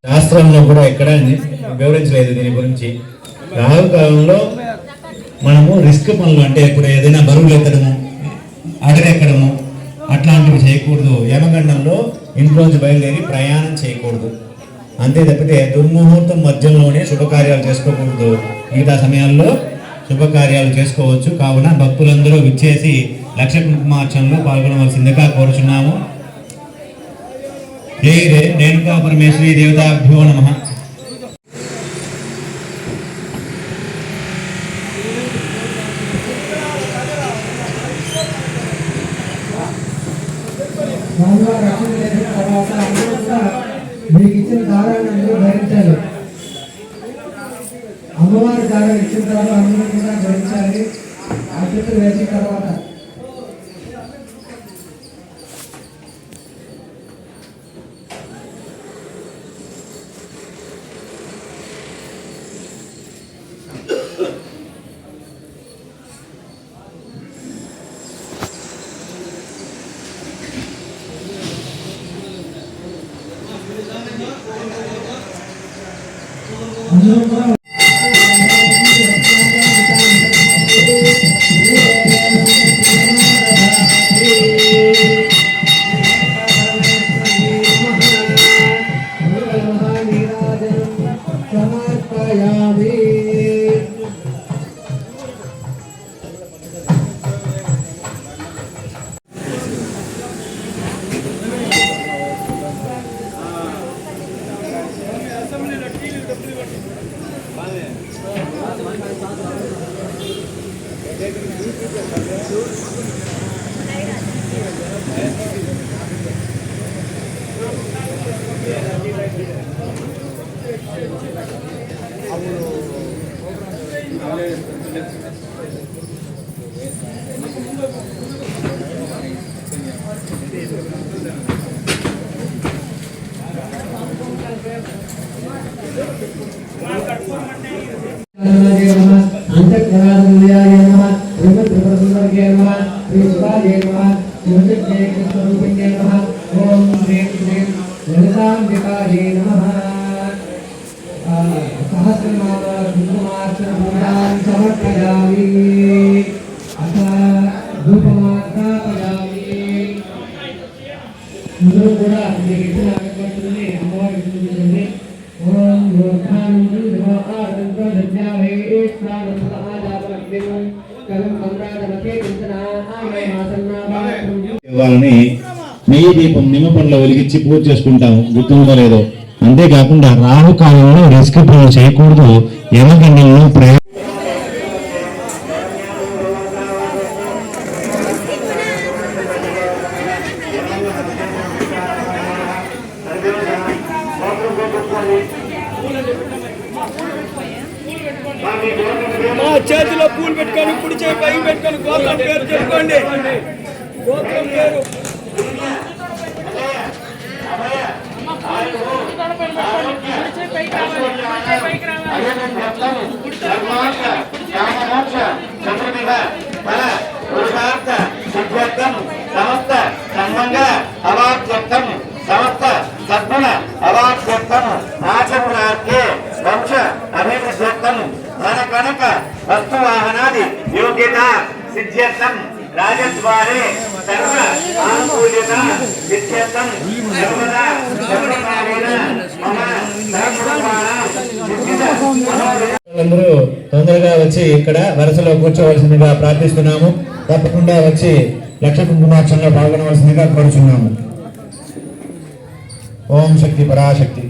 శాస్త్రంలో కూడా ఎక్కడ వివరించలేదు దీని గురించి. రాహుకాలంలో మనము రిస్క్ పనులు అంటే ఇప్పుడు ఏదైనా బరువులు ఎత్తడము, అడగెక్కడము అట్లాంటివి చేయకూడదు. యమగండంలో ఇంట్లోంచి బయలుదేరి ప్రయాణం చేయకూడదు. అంతే తప్పితే దుర్ముహూర్తం మధ్యలోనే శుభకార్యాలు చేసుకోకూడదు. మిగతా సమయాల్లో శుభకార్యాలు చేసుకోవచ్చు. కావున భక్తులందరూ విచ్చేసి లక్ష కుంకుమార్చనలో పాల్గొనవలసిందిగా కోరుచున్నాము. జై రేణుకా పరమేశ్వరి దేవతాభ్యో నమః. మీకు ఇచ్చిన దారాన్ని అందరూ ధరించాలి. అమ్మవారి దారం ఇచ్చిన తర్వాత అందరూ కూడా ధరించాలి. అక్షతలు వేసిన తర్వాత వాళ్ళని నెయ్యి దీపం నిమ్మపండ్ల వెలిగించి పూజ చేసుకుంటాము, గుర్తుందో లేదో. అంతేకాకుండా రాహుకాలంలో రిస్క్ పనులు చేయకూడదు. యమగండంలో చేతిలో పూలు పెట్టుకొని కుడి చేయి పైకి పెట్టుకొని గోత్రం పేరు చెప్పుకోండి. గోత్రం పేరు సమస్త సంబంగా అవాక్యర్థం సమస్త సద్గుణ అవాక్యర్థం ఆచరణార్థే వంశ అభివృద్ధ్యర్థం ధన కనక వస్తువాహనాది యోగ్యత సిద్ధ్యర్థం రాజద్వారే సర్వ ఆనుకూల్యత సిద్ధ్యర్థం సర్వదా సర్వకాలేన మమ అందరూ తొందరగా వచ్చి ఇక్కడ వరుసలో కూర్చోవలసిందిగా ప్రార్థిస్తున్నాము. తప్పకుండా వచ్చి లక్ష కుంకుమార్చనలో పాల్గొనవలసిందిగా కోరుచున్నాము. ఓం శక్తి పరాశక్తి.